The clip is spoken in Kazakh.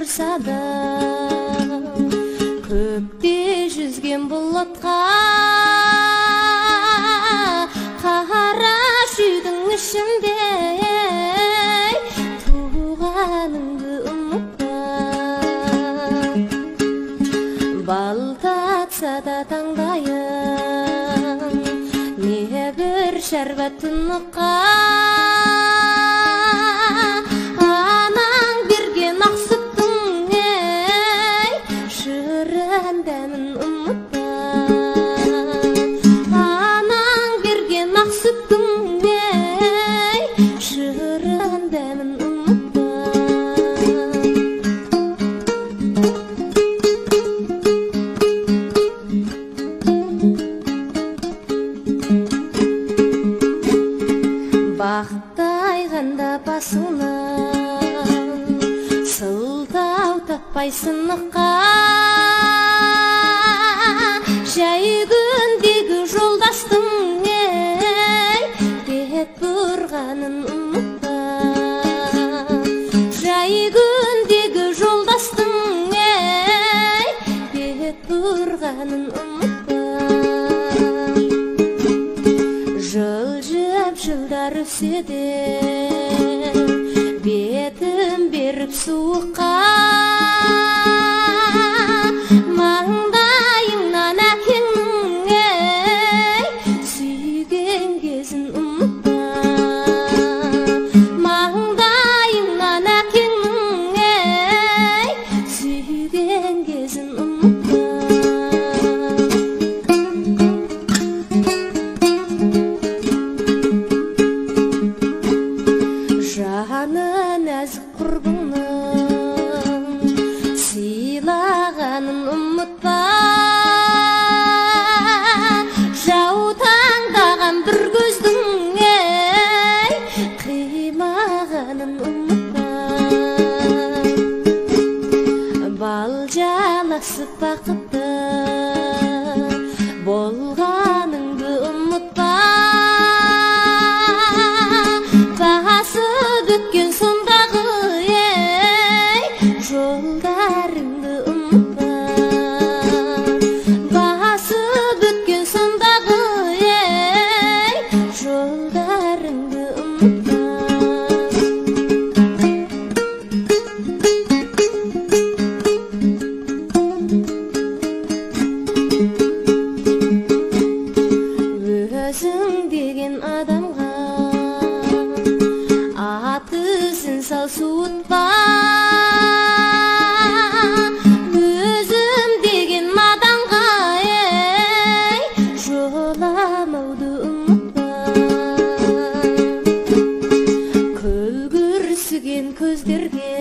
тұрса да, көкте жүзген бұлытқа қара шүйдің ішінде туғаныңды ұмытпа. Бал татса да таңдайың, не бір шәрбат тұныққа, анаң берген ақ сүттің шырын дәмін ұмытпа. Анаң берген ақ сүттің шырын дәмін ұмытпа. Бақтайғанда басынан сылтау таппай сыныққа, жай күндегі жолдастың бет бұрғанын ұмытпа. Жай күндегі жолдастың бет бұрғанын ұмытпа. Жылжып жылдар өтсе де, бетім беріп суыққа, маңдайыңнан әкеңнің сүйген кезін ұмытпа. Маңдайыңнан әкеңнің сүйген кезін ұмытпа. Жаны нәзік құрбыңның сыйлағанын ұмытпа. Жаутаңдаған бір көздің қимағанын ұмытпа. Бал жаласып бақытты болғаныңды ұмытпа. Өткен сондағы жолдарыңды ұмытпа. Басып өткен сондағы жолдарыңды ұмытпа. Өзің деген адамға атын сал суытпа. Өзім деген наданға жоламауды ұмытпа. Көлгірсіген көздерге